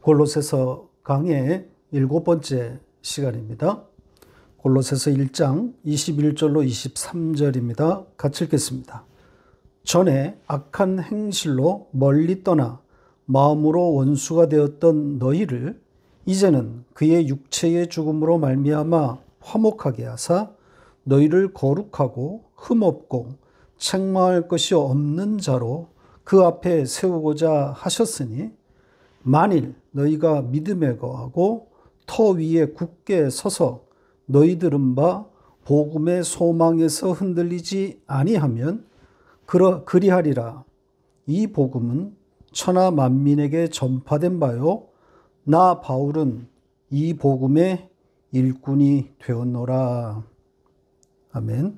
골로새서 강의 7번째 시간입니다. 골로새서 1장 21절로 23절입니다. 같이 읽겠습니다. 전에 악한 행실로 멀리 떠나 마음으로 원수가 되었던 너희를 이제는 그의 육체의 죽음으로 말미암아 화목하게 하사 너희를 거룩하고 흠없고 책망할 것이 없는 자로 그 앞에 세우고자 하셨으니 만일 너희가 믿음에 거하고 터 위에 굳게 서서 너희들은 바 복음의 소망에서 흔들리지 아니하면 그리하리라. 이 복음은 천하 만민에게 전파된 바요 나 바울은 이 복음의 일꾼이 되었노라. 아멘.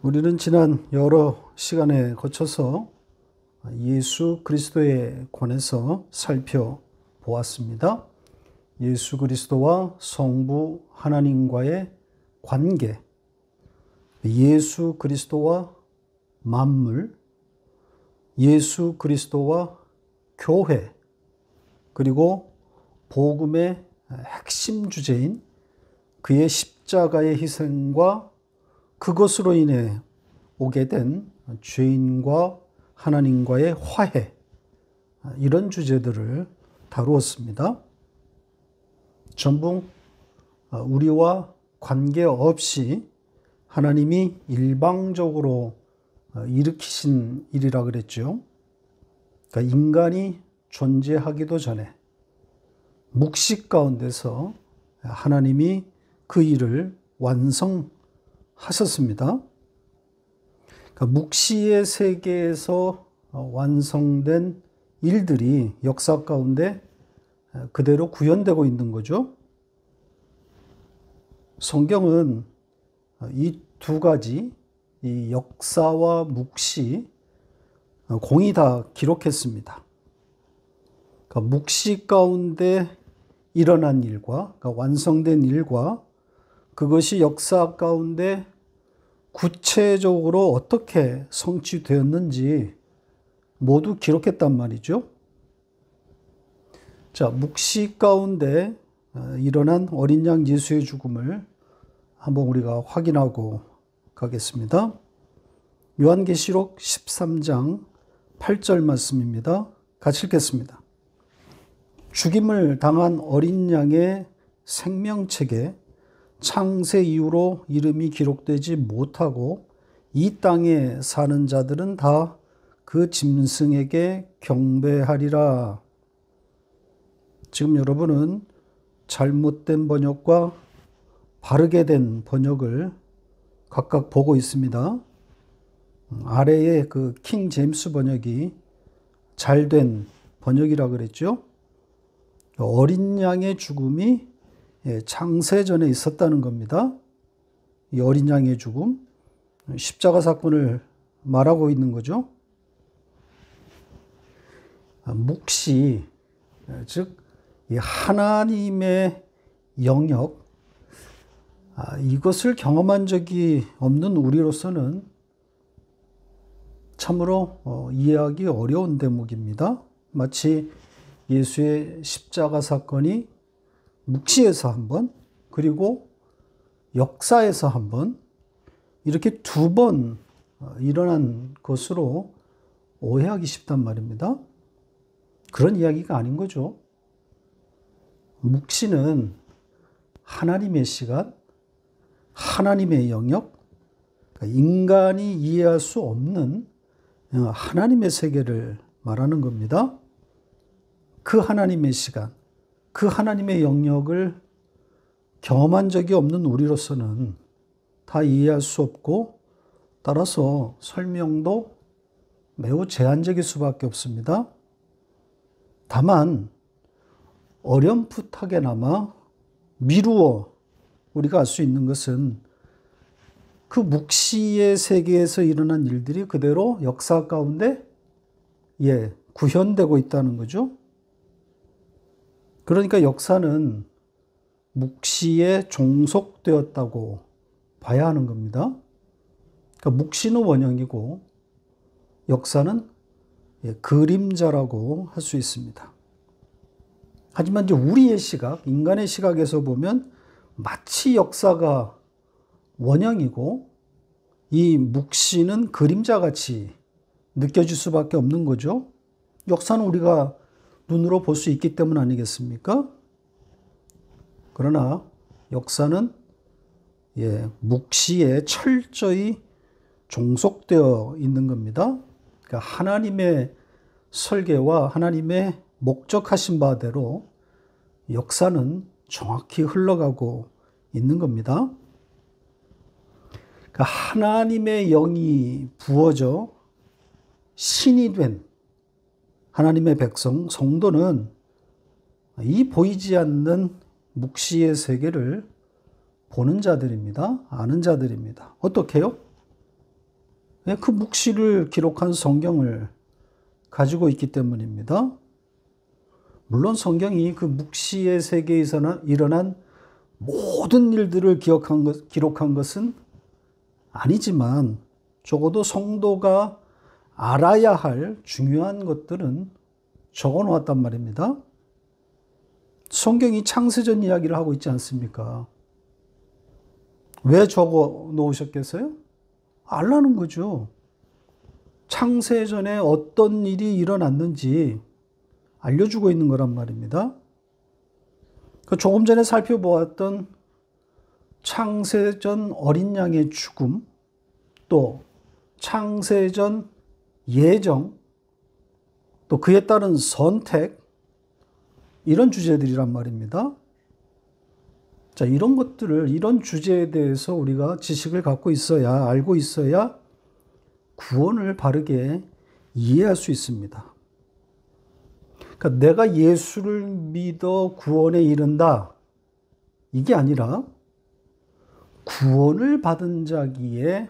우리는 지난 여러 시간에 거쳐서 예수 그리스도에 관해서 살펴보았습니다. 예수 그리스도와 성부 하나님과의 관계, 예수 그리스도와 만물, 예수 그리스도와 교회, 그리고 복음의 핵심 주제인 그의 십자가의 희생과 그것으로 인해 오게 된 죄인과 하나님과의 화해, 이런 주제들을 다루었습니다. 전부 우리와 관계없이 하나님이 일방적으로 일으키신 일이라 그랬죠. 그러니까 인간이 존재하기도 전에 묵시 가운데서 하나님이 그 일을 완성하셨습니다. 그러니까 묵시의 세계에서 완성된 일들이 역사 가운데 그대로 구현되고 있는 거죠. 성경은 이 두 가지, 이 역사와 묵시, 공이 다 기록했습니다. 그러니까 묵시 가운데 일어난 일과, 그러니까 완성된 일과 그것이 역사 가운데 구체적으로 어떻게 성취되었는지 모두 기록했단 말이죠. 자, 묵시 가운데 일어난 어린 양 예수의 죽음을 한번 우리가 확인하고 가겠습니다. 요한계시록 13장 8절 말씀입니다. 같이 읽겠습니다. 죽임을 당한 어린 양의 생명책에 창세 이후로 이름이 기록되지 못하고 이 땅에 사는 자들은 다 그 짐승에게 경배하리라. 지금 여러분은 잘못된 번역과 바르게 된 번역을 각각 보고 있습니다. 아래에 그 킹 제임스 번역이 잘된 번역이라 그랬죠. 어린 양의 죽음이 창세전에 있었다는 겁니다. 이 어린 양의 죽음, 십자가 사건을 말하고 있는 거죠. 묵시, 즉 하나님의 영역, 이것을 경험한 적이 없는 우리로서는 참으로 이해하기 어려운 대목입니다. 마치 예수의 십자가 사건이 묵시에서 한 번, 그리고 역사에서 한 번, 이렇게 두 번 일어난 것으로 오해하기 쉽단 말입니다. 그런 이야기가 아닌 거죠. 묵시는 하나님의 시간, 하나님의 영역, 인간이 이해할 수 없는 하나님의 세계를 말하는 겁니다. 그 하나님의 시간, 그 하나님의 영역을 경험한 적이 없는 우리로서는 다 이해할 수 없고, 따라서 설명도 매우 제한적일 수밖에 없습니다. 다만 어렴풋하게나마 미루어 우리가 알 수 있는 것은 그 묵시의 세계에서 일어난 일들이 그대로 역사 가운데 구현되고 있다는 거죠. 그러니까 역사는 묵시에 종속되었다고 봐야 하는 겁니다. 그러니까 묵시는 원형이고 역사는 그림자라고 할 수 있습니다. 하지만 이제 우리의 시각, 인간의 시각에서 보면 마치 역사가 원형이고 이 묵시는 그림자같이 느껴질 수밖에 없는 거죠. 역사는 우리가 눈으로 볼 수 있기 때문 아니겠습니까? 그러나 역사는 묵시에 철저히 종속되어 있는 겁니다. 그러니까 하나님의 설계와 하나님의 목적하신 바대로 역사는 정확히 흘러가고 있는 겁니다. 그러니까 하나님의 영이 부어져 신이 된 하나님의 백성, 성도는 이 보이지 않는 묵시의 세계를 보는 자들입니다. 아는 자들입니다. 어떻게요? 그 묵시를 기록한 성경을 가지고 있기 때문입니다. 물론 성경이 그 묵시의 세계에서 일어난 모든 일들을 기록한 것은 아니지만 적어도 성도가 알아야 할 중요한 것들은 적어 놓았단 말입니다. 성경이 창세전 이야기를 하고 있지 않습니까? 왜 적어 놓으셨겠어요? 알라는 거죠. 창세전에 어떤 일이 일어났는지 알려주고 있는 거란 말입니다. 조금 전에 살펴보았던 창세전 어린 양의 죽음, 또 창세전 예정, 또 그에 따른 선택, 이런 주제들이란 말입니다. 자, 이런 것들을, 이런 주제에 대해서 우리가 지식을 갖고 있어야, 알고 있어야 구원을 바르게 이해할 수 있습니다. 그러니까 내가 예수를 믿어 구원에 이른다, 이게 아니라 구원을 받은 자기에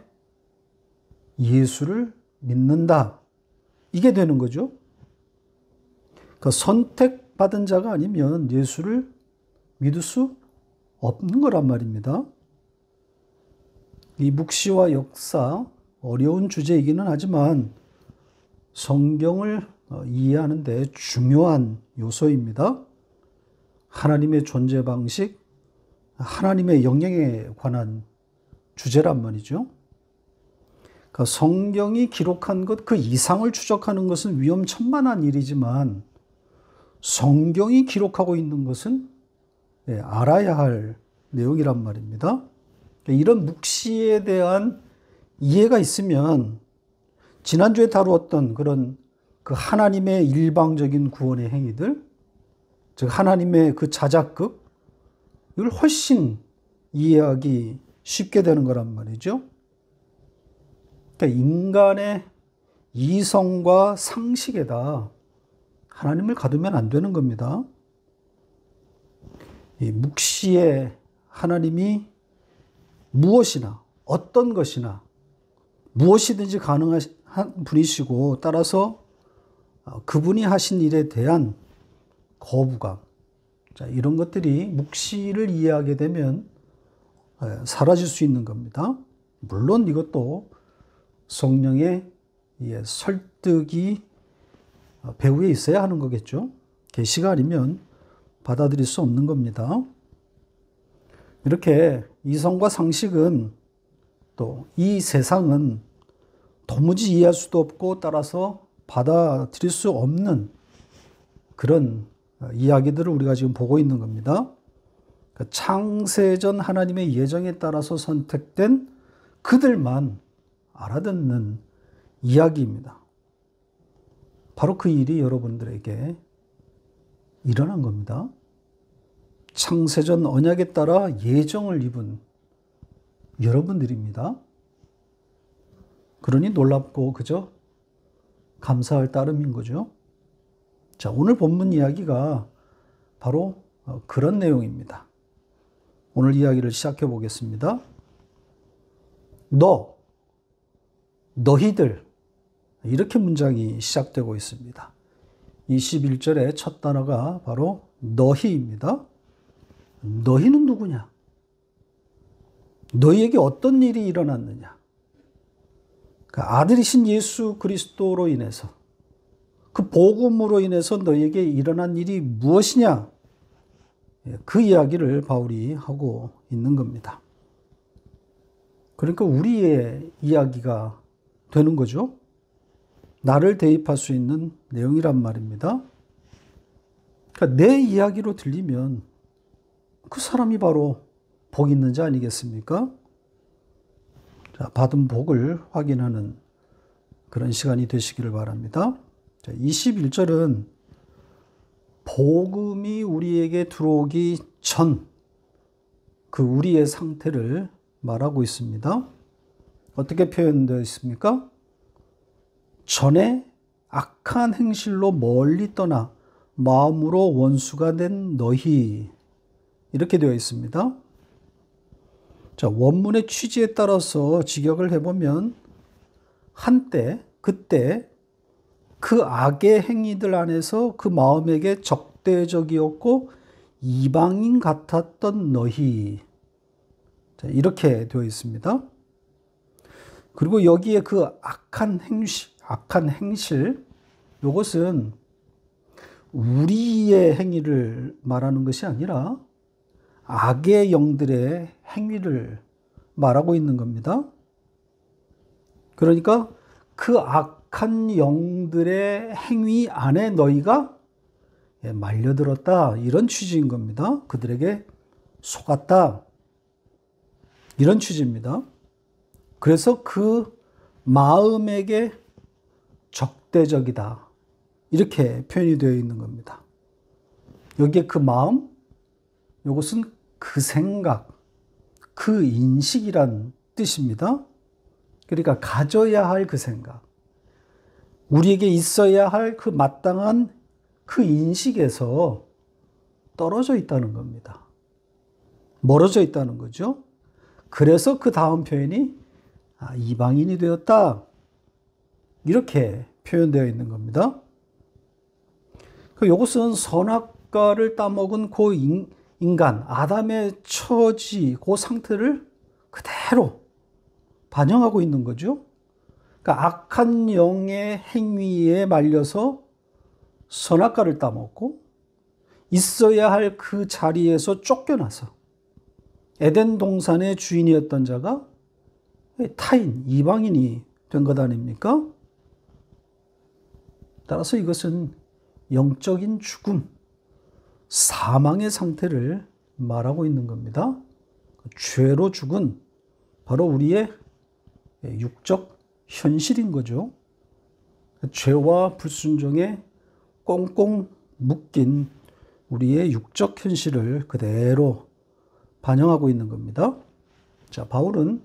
예수를 믿는다, 이게 되는 거죠. 그러니까 선택받은 자가 아니면 예수를 믿을 수 없는 거란 말입니다. 이 묵시와 역사, 어려운 주제이기는 하지만 성경을 이해하는 데 중요한 요소입니다. 하나님의 존재 방식, 하나님의 영역에 관한 주제란 말이죠. 그러니까 성경이 기록한 것 그 이상을 추적하는 것은 위험천만한 일이지만 성경이 기록하고 있는 것은 알아야 할 내용이란 말입니다. 이런 묵시에 대한 이해가 있으면 지난주에 다루었던 그런 그 하나님의 일방적인 구원의 행위들, 즉 하나님의 그 자작극, 이걸 훨씬 이해하기 쉽게 되는 거란 말이죠. 그러니까 인간의 이성과 상식에다 하나님을 가두면 안 되는 겁니다. 이 묵시에 하나님이 무엇이나 어떤 것이나 무엇이든지 가능한 분이시고, 따라서 그분이 하신 일에 대한 거부감, 자, 이런 것들이 묵시를 이해하게 되면 사라질 수 있는 겁니다. 물론 이것도 성령의 설득이 배후에 있어야 하는 거겠죠. 계시가 아니면 받아들일 수 없는 겁니다. 이렇게 이성과 상식은, 또 이 세상은 도무지 이해할 수도 없고 따라서 받아들일 수 없는 그런 이야기들을 우리가 지금 보고 있는 겁니다. 창세전 하나님의 예정에 따라서 선택된 그들만 알아듣는 이야기입니다. 바로 그 일이 여러분들에게 일어난 겁니다. 창세전 언약에 따라 예정을 입은 여러분들입니다. 그러니 놀랍고 그저 감사할 따름인 거죠. 자, 오늘 본문 이야기가 바로 그런 내용입니다. 오늘 이야기를 시작해 보겠습니다. 너희들, 이렇게 문장이 시작되고 있습니다. 21절의 첫 단어가 바로 너희입니다. 너희는 누구냐? 너희에게 어떤 일이 일어났느냐? 아들이신 예수 그리스도로 인해서 복음으로 인해서 너희에게 일어난 일이 무엇이냐? 그 이야기를 바울이 하고 있는 겁니다. 그러니까 우리의 이야기가 되는 거죠. 나를 대입할 수 있는 내용이란 말입니다. 그러니까 내 이야기로 들리면 그 사람이 바로 복 있는 자 아니겠습니까? 자, 받은 복을 확인하는 그런 시간이 되시기를 바랍니다. 자, 21절은 복음이 우리에게 들어오기 전 그 우리의 상태를 말하고 있습니다. 어떻게 표현되어 있습니까? 전에 악한 행실로 멀리 떠나 마음으로 원수가 된 너희, 이렇게 되어 있습니다. 자, 원문의 취지에 따라서 직역을 해보면 한때, 그때 그 악의 행위들 안에서 그 마음에게 적대적이었고 이방인 같았던 너희, 자, 이렇게 되어 있습니다. 그리고 여기에 그 악한 행실, 이것은 우리의 행위를 말하는 것이 아니라 악의 영들의 행위를 말하고 있는 겁니다. 그러니까 그 악한 영들의 행위 안에 너희가 말려들었다, 이런 취지인 겁니다. 그들에게 속았다, 이런 취지입니다. 그래서 그 마음에게 적대적이다, 이렇게 표현이 되어 있는 겁니다. 여기에 그 마음, 이것은 그 생각, 그 인식이란 뜻입니다. 그러니까 가져야 할 그 생각, 우리에게 있어야 할 그 마땅한 그 인식에서 떨어져 있다는 겁니다. 멀어져 있다는 거죠. 그래서 그 다음 표현이 이방인이 되었다, 이렇게 표현되어 있는 겁니다. 이것은 선악과를 따먹은 그 인간, 아담의 처지, 그 상태를 그대로 반영하고 있는 거죠. 그러니까 악한 영의 행위에 말려서 선악과를 따먹고 있어야 할 그 자리에서 쫓겨나서 에덴 동산의 주인이었던 자가 타인, 이방인이 된 것 아닙니까? 따라서 이것은 영적인 죽음, 사망의 상태를 말하고 있는 겁니다. 죄로 죽은 바로 우리의 육적 현실인 거죠. 죄와 불순종에 꽁꽁 묶인 우리의 육적 현실을 그대로 반영하고 있는 겁니다. 자, 바울은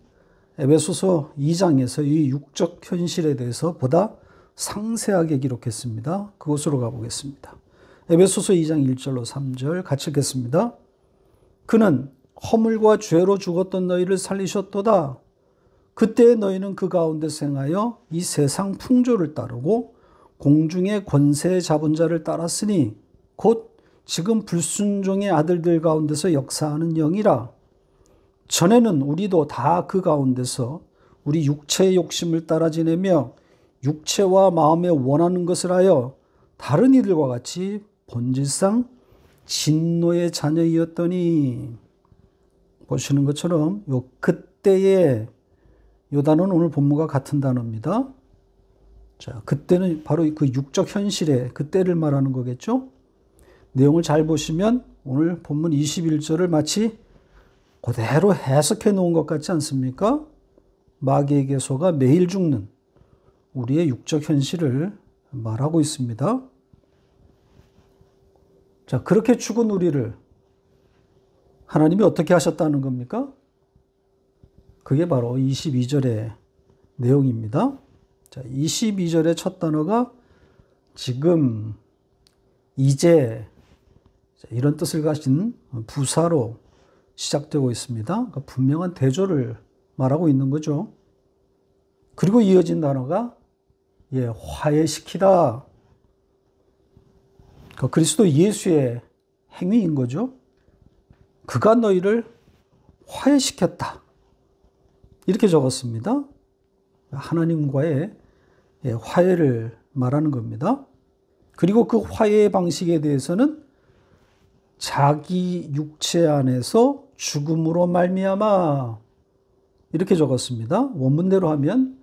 에베소서 2장에서 이 육적 현실에 대해서 보다 상세하게 기록했습니다. 그곳으로 가보겠습니다. 에베소서 2장 1절로 3절 같이 읽겠습니다. 그는 허물과 죄로 죽었던 너희를 살리셨도다. 그때 너희는 그 가운데서 행하여 이 세상 풍조를 따르고 공중의 권세 잡은 자를 따랐으니 곧 지금 불순종의 아들들 가운데서 역사하는 영이라. 전에는 우리도 다 그 가운데서 우리 육체의 욕심을 따라 지내며 육체와 마음에 원하는 것을 하여 다른 이들과 같이 본질상 진노의 자녀이었더니, 보시는 것처럼 요 그때의 요 단어는 오늘 본문과 같은 단어입니다. 자, 그때는 바로 그 육적 현실의 그때를 말하는 거겠죠. 내용을 잘 보시면 오늘 본문 21절을 마치 그대로 해석해 놓은 것 같지 않습니까? 마귀에게서가 매일 죽는 우리의 육적 현실을 말하고 있습니다. 자, 그렇게 죽은 우리를 하나님이 어떻게 하셨다는 겁니까? 그게 바로 22절의 내용입니다. 자, 22절의 첫 단어가 지금, 이제, 이런 뜻을 가진 부사로 시작되고 있습니다. 그러니까 분명한 대조를 말하고 있는 거죠. 그리고 이어진 단어가 화해시키다. 그러니까 그리스도 예수의 행위인 거죠. 그가 너희를 화해시켰다, 이렇게 적었습니다. 하나님과의 화해를 말하는 겁니다. 그리고 그 화해의 방식에 대해서는 자기 육체 안에서 죽음으로 말미암아 이렇게 적었습니다. 원문대로 하면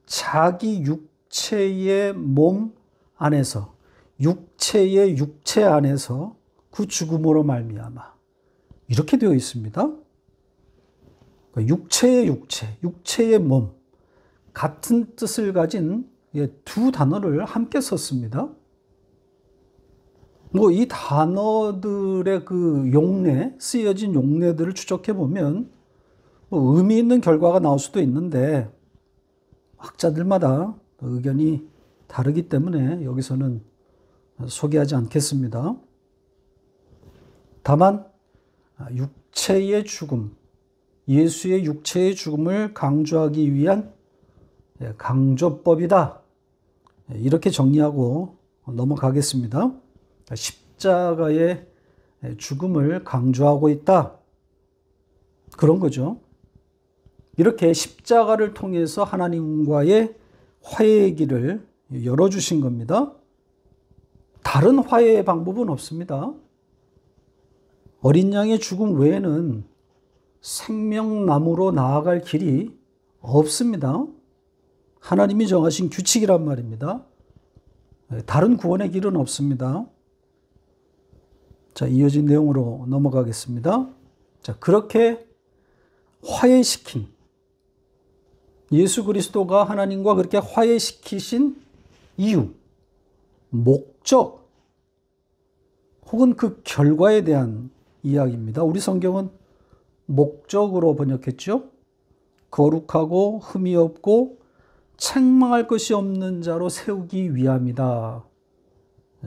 자기 육체의 몸 안에서, 육체의 육체 안에서 그 죽음으로 말미암아 이렇게 되어 있습니다. 그러니까 육체의 육체, 육체의 몸 같은 뜻을 가진 두 단어를 함께 썼습니다. 이 단어들의 그 용례, 쓰여진 용례들을 추적해 보면 의미 있는 결과가 나올 수도 있는데 학자들마다 의견이 다르기 때문에 여기서는 소개하지 않겠습니다. 다만 육체의 죽음, 예수의 육체의 죽음을 강조하기 위한 강조법이다. 이렇게 정리하고 넘어가겠습니다. 십자가의 죽음을 강조하고 있다. 그런 거죠. 이렇게 십자가를 통해서 하나님과의 화해의 길을 열어주신 겁니다. 다른 화해의 방법은 없습니다. 어린 양의 죽음 외에는 생명나무로 나아갈 길이 없습니다. 하나님이 정하신 규칙이란 말입니다. 다른 구원의 길은 없습니다. 자, 이어진 내용으로 넘어가겠습니다. 자, 그렇게 화해시킨 예수 그리스도가 하나님과 그렇게 화해시키신 이유, 목적, 혹은 그 결과에 대한 이야기입니다. 우리 성경은 목적으로 번역했죠. 거룩하고 흠이 없고 책망할 것이 없는 자로 세우기 위함이다.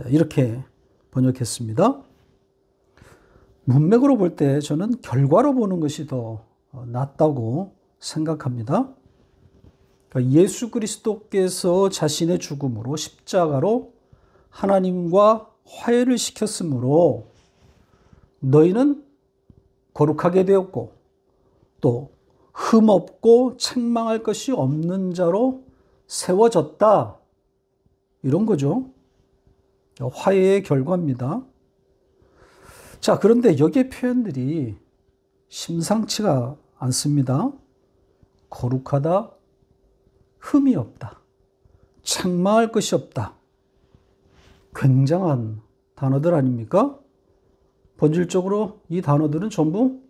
이렇게 번역했습니다. 문맥으로 볼 때 저는 결과로 보는 것이 더 낫다고 생각합니다. 그러니까 예수 그리스도께서 자신의 죽음으로 십자가로 하나님과 화해를 시켰으므로 너희는 거룩하게 되었고 또 흠없고 책망할 것이 없는 자로 세워졌다. 이런 거죠. 화해의 결과입니다. 자, 그런데 여기에 표현들이 심상치가 않습니다. 거룩하다, 흠이 없다, 책망할 것이 없다. 굉장한 단어들 아닙니까? 본질적으로 이 단어들은 전부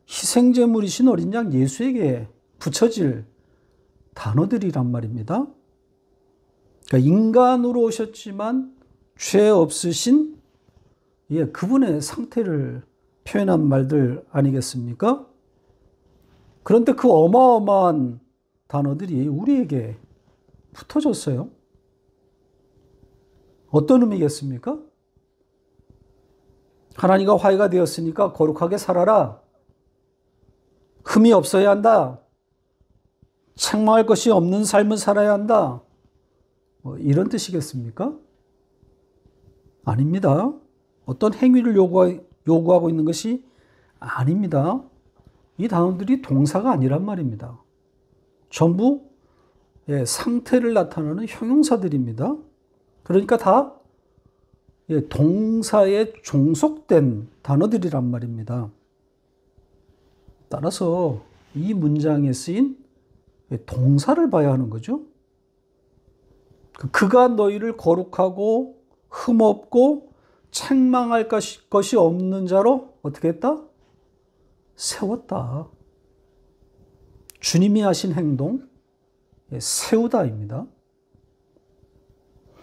희생제물이신 어린 양 예수에게 붙여질 단어들이란 말입니다. 그러니까 인간으로 오셨지만 죄 없으신 그분의 상태를 표현한 말들 아니겠습니까? 그런데 그 어마어마한 단어들이 우리에게 붙어졌어요. 어떤 의미겠습니까? 하나님과 화해가 되었으니까 거룩하게 살아라. 흠이 없어야 한다. 책망할 것이 없는 삶을 살아야 한다. 이런 뜻이겠습니까? 아닙니다. 어떤 행위를 요구하고 있는 것이 아닙니다. 이 단어들이 동사가 아니란 말입니다. 전부 상태를 나타내는 형용사들입니다. 그러니까 다 동사에 종속된 단어들이란 말입니다. 따라서 이 문장에 쓰인 동사를 봐야 하는 거죠. 그가 너희를 거룩하고 흠없고 책망할 것이 없는 자로 어떻게 했다? 세웠다. 주님이 하신 행동, 세우다입니다.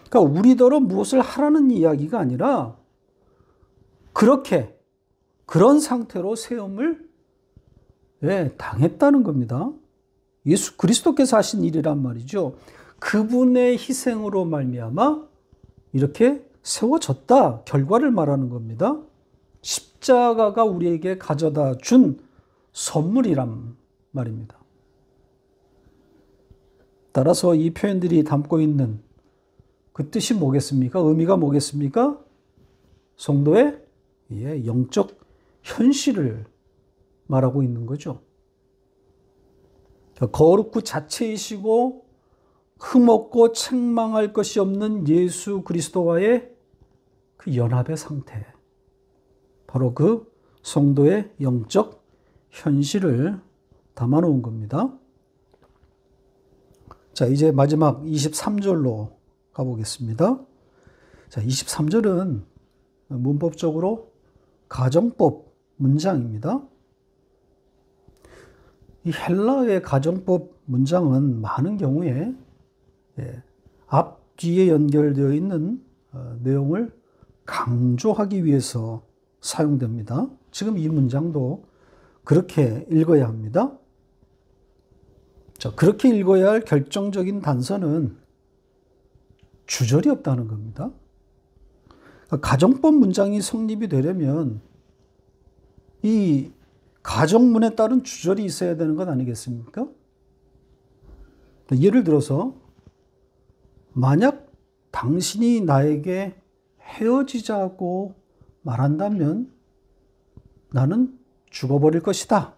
그러니까 우리더러 무엇을 하라는 이야기가 아니라 그런 상태로 세움을 당했다는 겁니다. 예수 그리스도께서 하신 일이란 말이죠. 그분의 희생으로 말미암아 이렇게 세워졌다. 결과를 말하는 겁니다. 십자가가 우리에게 가져다 준 선물이란 말입니다. 따라서 이 표현들이 담고 있는 그 뜻이 뭐겠습니까? 의미가 뭐겠습니까? 성도의 영적 현실을 말하고 있는 거죠. 거룩 그 자체이시고 흠없고 책망할 것이 없는 예수 그리스도와의 그 연합의 상태, 바로 그 성도의 영적 현실을 담아놓은 겁니다. 자, 이제 마지막 23절로 가보겠습니다. 자, 23절은 문법적으로 가정법 문장입니다. 이 헬라의 가정법 문장은 많은 경우에 앞, 뒤에 연결되어 있는 내용을 강조하기 위해서 사용됩니다. 지금 이 문장도 그렇게 읽어야 합니다. 자, 그렇게 읽어야 할 결정적인 단서는 주절이 없다는 겁니다. 가정법 문장이 성립이 되려면 이 가정문에 따른 주절이 있어야 되는 것 아니겠습니까? 예를 들어서 만약 당신이 나에게 헤어지자고 말한다면 나는 죽어버릴 것이다.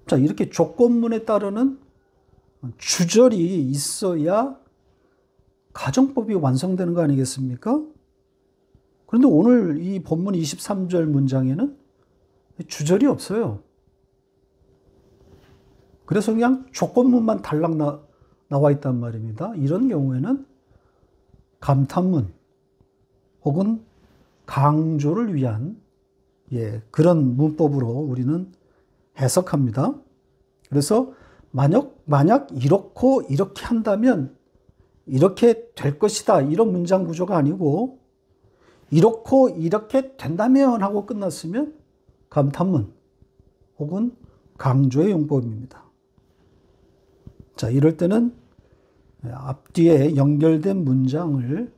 자, 이렇게 조건문에 따르는 주절이 있어야 가정법이 완성되는 거 아니겠습니까? 그런데 오늘 이 본문 23절 문장에는 주절이 없어요. 그래서 그냥 조건문만 달랑 나와 있단 말입니다. 이런 경우에는 감탄문 혹은 강조를 위한 그런 문법으로 우리는 해석합니다. 그래서 만약 이렇고 이렇게 한다면 이렇게 될 것이다, 이런 문장 구조가 아니고 이렇고 이렇게 된다면 하고 끝났으면 감탄문 혹은 강조의 용법입니다. 자, 이럴 때는 앞뒤에 연결된 문장을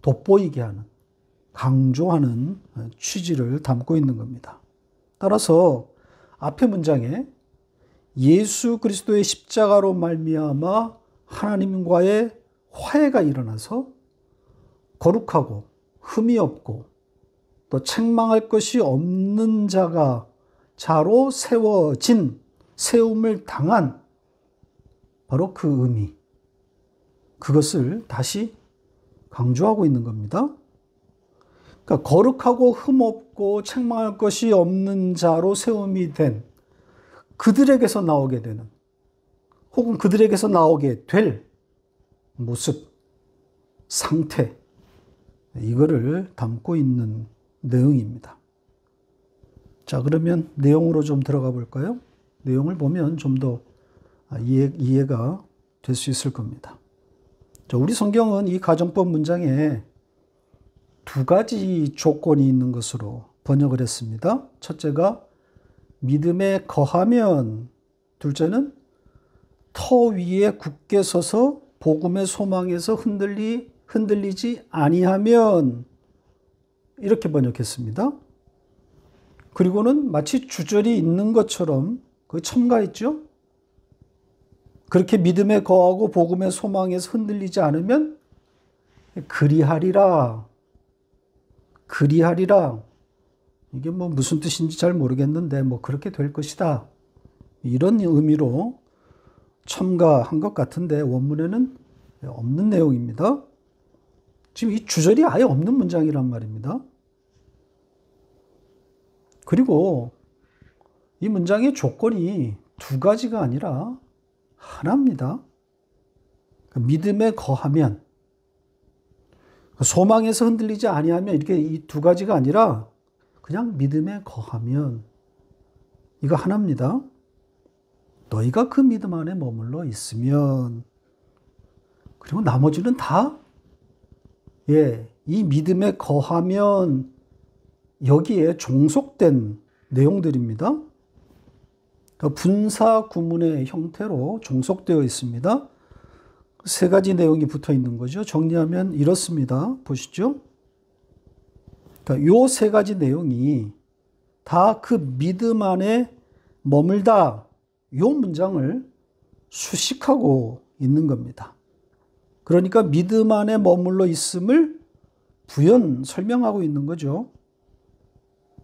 돋보이게 하는, 강조하는 취지를 담고 있는 겁니다. 따라서 앞의 문장에 예수 그리스도의 십자가로 말미암아 하나님과의 화해가 일어나서 거룩하고 흠이 없고 또 책망할 것이 없는 자로 세움을 당한 바로 그 의미, 그것을 다시 강조하고 있는 겁니다. 그러니까 거룩하고 흠없고 책망할 것이 없는 자로 세움이 된 그들에게서 나오게 되는, 혹은 그들에게서 나오게 될 모습, 상태, 이거를 담고 있는 내용입니다. 자, 그러면 내용으로 좀 들어가 볼까요? 내용을 보면 좀 더 이해가 될 수 있을 겁니다. 자, 우리 성경은 이 가정법 문장에 두 가지 조건이 있는 것으로 번역을 했습니다. 첫째가 믿음에 거하면, 둘째는 터 위에 굳게 서서 복음의 소망에서 흔들리지 아니하면, 이렇게 번역했습니다. 그리고는 마치 주절이 있는 것처럼 거기 첨가했죠. 그렇게 믿음에 거하고 복음의 소망에서 흔들리지 않으면 그리하리라. 이게 뭐 무슨 뜻인지 잘 모르겠는데 그렇게 될 것이다, 이런 의미로 첨가한 것 같은데 원문에는 없는 내용입니다. 지금 이 주절이 아예 없는 문장이란 말입니다. 그리고 이 문장의 조건이 두 가지가 아니라 하나입니다. 믿음에 거하면, 소망에서 흔들리지 아니하면, 이렇게 이 두 가지가 아니라 그냥 믿음에 거하면, 이거 하나입니다. 너희가 그 믿음 안에 머물러 있으면, 그리고 나머지는 다 이 믿음에 거하면 여기에 종속된 내용들입니다. 분사 구문의 형태로 종속되어 있습니다. 세 가지 내용이 붙어 있는 거죠. 정리하면 이렇습니다. 보시죠. 요 세 가지 내용이 다 그 믿음 안에 머물다, 요 문장을 수식하고 있는 겁니다. 그러니까 믿음 안에 머물러 있음을 설명하고 있는 거죠.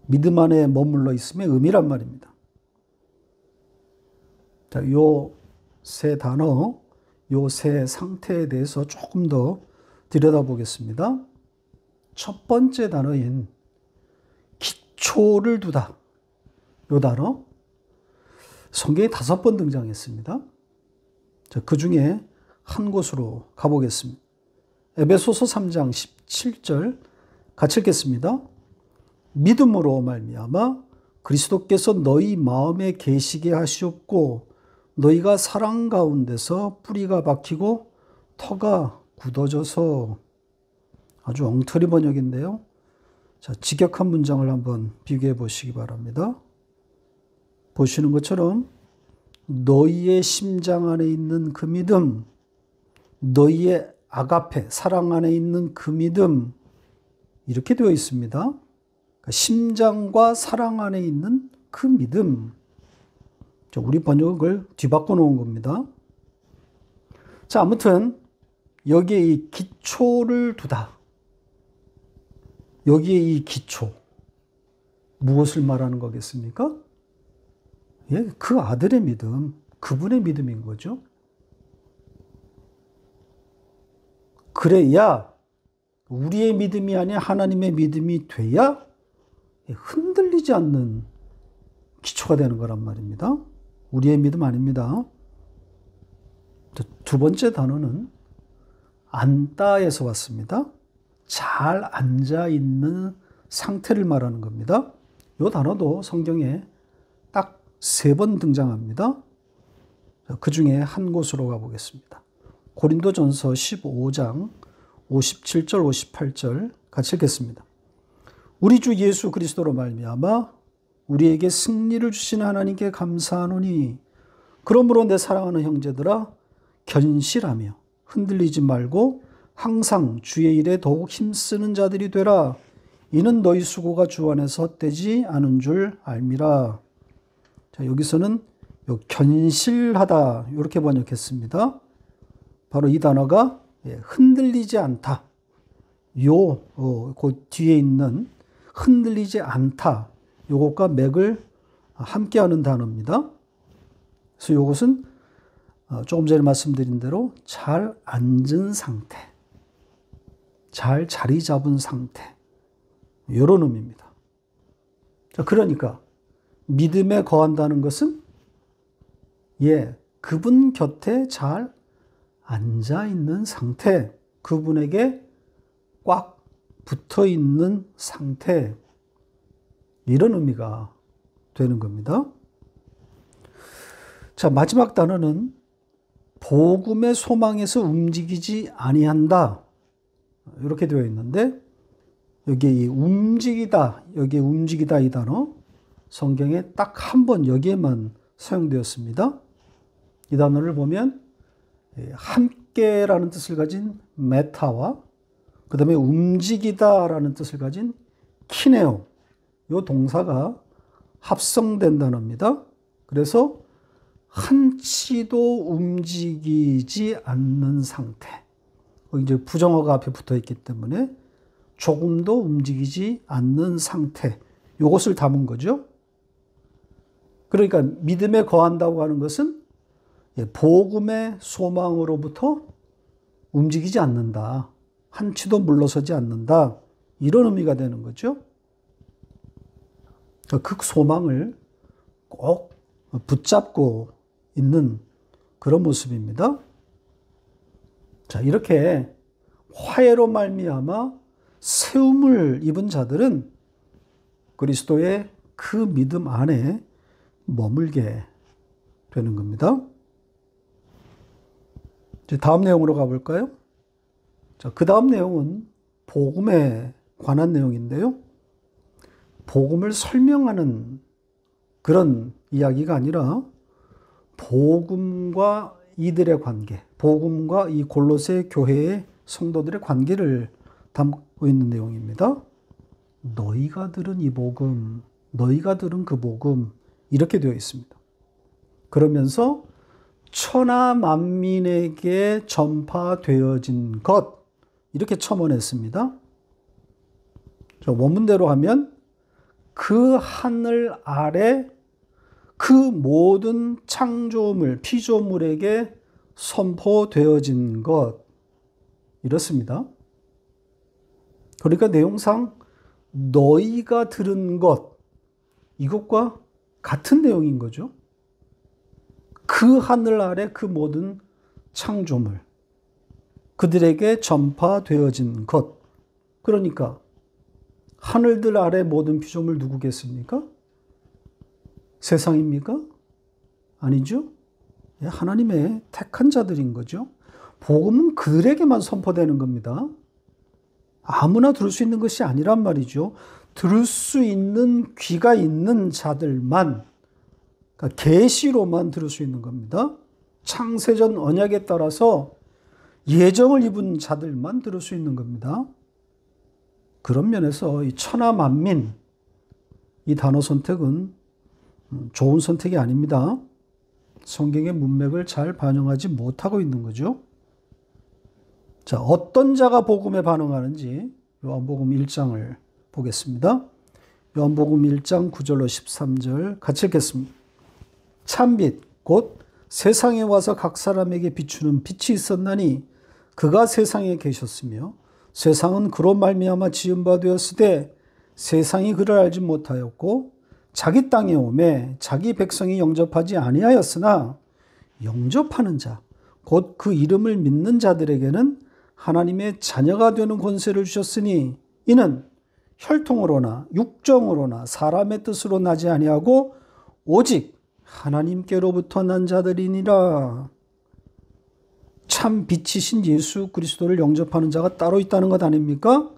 믿음 안에 머물러 있음의 의미란 말입니다. 자, 요 세 단어, 요 세 상태에 대해서 조금 더 들여다보겠습니다. 첫 번째 단어인 기초를 두다. 요 단어 성경에 5번 등장했습니다. 그 중에 한 곳으로 가보겠습니다. 에베소서 3장 17절 같이 읽겠습니다. 믿음으로 말미암아 그리스도께서 너희 마음에 계시게 하시옵고 너희가 사랑 가운데서 뿌리가 박히고 터가 굳어져서 아주 엉터리 번역인데요. 자, 직역한 문장을 한번 비교해 보시기 바랍니다. 보시는 것처럼 너희의 심장 안에 있는 그 믿음, 너희의 아가페, 사랑 안에 있는 그 믿음 이렇게 되어 있습니다. 그러니까 심장과 사랑 안에 있는 그 믿음. 자, 우리 번역을 뒤바꿔 놓은 겁니다. 자, 아무튼 여기에 이 기초를 두다. 여기에 이 기초. 무엇을 말하는 거겠습니까? 예, 그 아들의 믿음, 그분의 믿음인 거죠. 그래야 우리의 믿음이 아니라 하나님의 믿음이 돼야 흔들리지 않는 기초가 되는 거란 말입니다. 우리의 믿음 아닙니다. 두 번째 단어는 앉다에서 왔습니다. 잘 앉아있는 상태를 말하는 겁니다. 이 단어도 성경에 딱 3번 등장합니다. 그 중에 한 곳으로 가보겠습니다. 고린도전서 15장 57절 58절 같이 읽겠습니다. 우리 주 예수 그리스도로 말미암아 우리에게 승리를 주신 하나님께 감사하노니 그러므로 내 사랑하는 형제들아 견실하며 흔들리지 말고 항상 주의 일에 더욱 힘쓰는 자들이 되라. 이는 너희 수고가 주 안에서 헛되지 않은 줄 알미라. 자, 여기서는 견실하다 이렇게 번역했습니다. 바로 이 단어가 흔들리지 않다. 그 뒤에 있는 흔들리지 않다. 요것과 맥을 함께하는 단어입니다. 그래서 요것은 조금 전에 말씀드린 대로 잘 앉은 상태, 잘 자리 잡은 상태 이런 의미입니다. 자, 그러니까 믿음에 거한다는 것은 그분 곁에 잘 앉아있는 상태, 그분에게 꽉 붙어있는 상태 이런 의미가 되는 겁니다. 자, 마지막 단어는 복음의 소망에서 움직이지 아니한다 이렇게 되어 있는데 여기에 이 움직이다, 여기에 움직이다 이 단어 성경에 딱 한 번 여기에만 사용되었습니다. 이 단어를 보면 함께라는 뜻을 가진 메타와 그 다음에 움직이다라는 뜻을 가진 키네오 이 동사가 합성된 단어입니다. 그래서 한치도 움직이지 않는 상태. 이제 부정어가 앞에 붙어 있기 때문에 조금도 움직이지 않는 상태. 이것을 담은 거죠. 그러니까 믿음에 거한다고 하는 것은 복음의 소망으로부터 움직이지 않는다. 한치도 물러서지 않는다. 이런 의미가 되는 거죠. 그 소망을 꼭 붙잡고 있는 그런 모습입니다. 자, 이렇게 화해로 말미암아 세움을 입은 자들은 그리스도의 그 믿음 안에 머물게 되는 겁니다. 이제 다음 내용으로 가볼까요? 자, 그 다음 내용은 복음에 관한 내용인데요. 복음을 설명하는 그런 이야기가 아니라 복음과 이들의 관계, 복음과 이 골로새 교회의 성도들의 관계를 담고 있는 내용입니다. 너희가 들은 이 복음, 너희가 들은 그 복음 이렇게 되어 있습니다. 그러면서 천하 만민에게 전파되어진 것 이렇게 첨언했습니다. 원문대로 하면 그 하늘 아래 그 모든 창조물, 피조물에게 선포되어진 것 이렇습니다. 그러니까 내용상 너희가 들은 것 이것과 같은 내용인 거죠. 그 하늘 아래 그 모든 창조물 그들에게 전파되어진 것. 그러니까 하늘들 아래 모든 피조물 누구겠습니까? 세상입니까? 아니죠. 하나님의 택한 자들인 거죠. 복음은 그들에게만 선포되는 겁니다. 아무나 들을 수 있는 것이 아니란 말이죠. 들을 수 있는 귀가 있는 자들만, 그러니까 계시로만 들을 수 있는 겁니다. 창세전 언약에 따라서 예정을 입은 자들만 들을 수 있는 겁니다. 그런 면에서 이 천하만민, 이 단어 선택은 좋은 선택이 아닙니다. 성경의 문맥을 잘 반영하지 못하고 있는 거죠. 자, 어떤 자가 복음에 반응하는지 요한복음 1장을 보겠습니다. 요한복음 1장 9절로 13절 같이 읽겠습니다. 참빛 곧 세상에 와서 각 사람에게 비추는 빛이 있었나니 그가 세상에 계셨으며 세상은 그로 말미암아 지은 바 되었으되 세상이 그를 알지 못하였고 자기 땅에 오매 자기 백성이 영접하지 아니하였으나 영접하는 자 곧 그 이름을 믿는 자들에게는 하나님의 자녀가 되는 권세를 주셨으니 이는 혈통으로나 육정으로나 사람의 뜻으로 나지 아니하고 오직 하나님께로부터 난 자들이니라. 참 빛이신 예수 그리스도를 영접하는 자가 따로 있다는 것 아닙니까?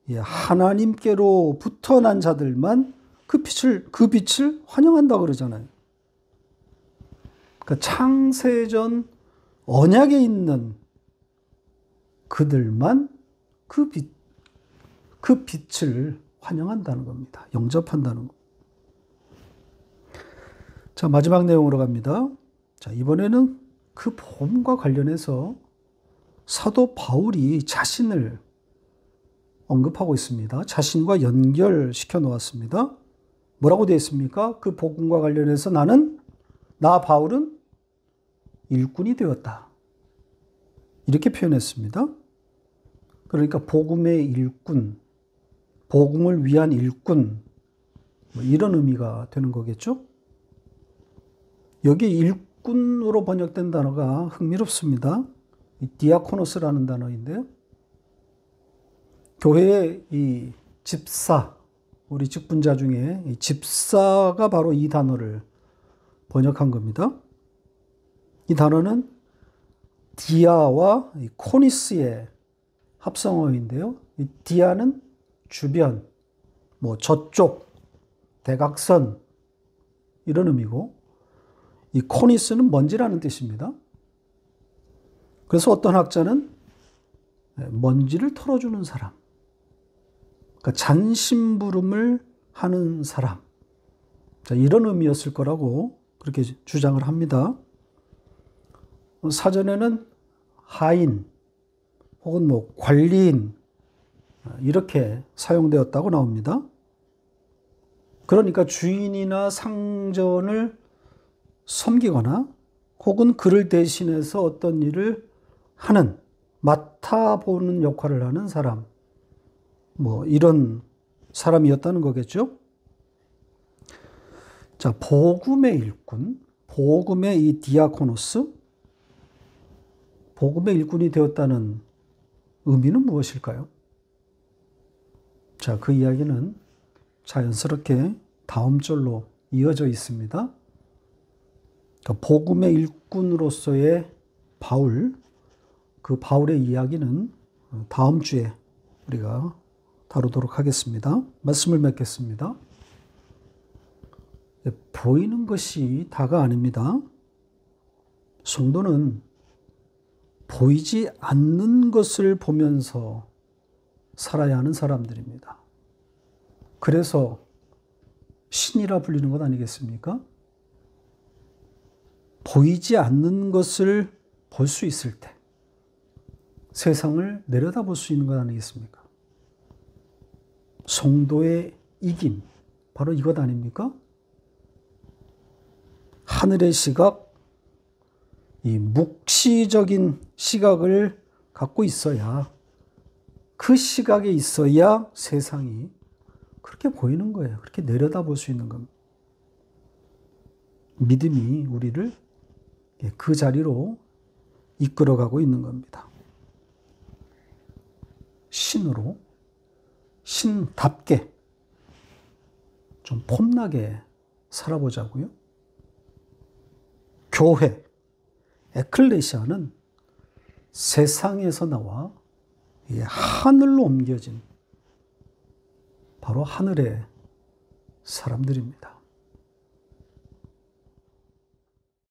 예, 하나님께로부터 난 자들만 그 빛을 환영한다 그러잖아요. 그러니까 창세전 언약에 있는 그들만 그 빛을 환영한다는 겁니다. 영접한다는 것. 자, 마지막 내용으로 갑니다. 자, 이번에는 그 복음과 관련해서 사도 바울이 자신을 언급하고 있습니다. 자신과 연결시켜 놓았습니다. 뭐라고 되어 있습니까? 그 복음과 관련해서 나 바울은 일꾼이 되었다. 이렇게 표현했습니다. 그러니까 복음의 일꾼, 복음을 위한 일꾼, 이런 의미가 되는 거겠죠? 여기 일꾼으로 번역된 단어가 흥미롭습니다. 디아코노스라는 단어인데요. 교회의 이 집사, 우리 직분자 중에 이 집사가 바로 이 단어를 번역한 겁니다. 이 단어는 디아와 코니스의 합성어인데요. 이 디아는 주변, 저쪽, 대각선 이런 의미고 이 코니스는 먼지라는 뜻입니다. 그래서 어떤 학자는 먼지를 털어주는 사람, 그러니까 잔심부름을 하는 사람, 자, 이런 의미였을 거라고 그렇게 주장을 합니다. 사전에는 하인 혹은 관리인 이렇게 사용되었다고 나옵니다. 그러니까 주인이나 상전을 섬기거나 혹은 그를 대신해서 어떤 일을 맡아보는 역할을 하는 사람, 이런 사람이었다는 거겠죠. 자, 복음의 일꾼, 복음의 이 디아코노스, 복음의 일꾼이 되었다는 의미는 무엇일까요? 자, 그 이야기는 자연스럽게 다음 절로 이어져 있습니다. 그러니까 복음의 일꾼으로서의 바울, 그 바울의 이야기는 다음 주에 우리가 다루도록 하겠습니다. 말씀을 맺겠습니다. 보이는 것이 다가 아닙니다. 성도는 보이지 않는 것을 보면서 살아야 하는 사람들입니다. 그래서 신이라 불리는 것 아니겠습니까? 보이지 않는 것을 볼 수 있을 때 세상을 내려다볼 수 있는 것 아니겠습니까? 성도의 이김, 바로 이것 아닙니까? 하늘의 시각, 이 묵시적인 시각을 갖고 있어야, 그 시각에 있어야 세상이 그렇게 보이는 거예요. 그렇게 내려다볼 수 있는 겁니다. 믿음이 우리를 그 자리로 이끌어가고 있는 겁니다. 신으로, 신답게 좀 폼나게 살아보자고요. 교회, 에클레시아는 세상에서 나와 하늘로 옮겨진 바로 하늘의 사람들입니다.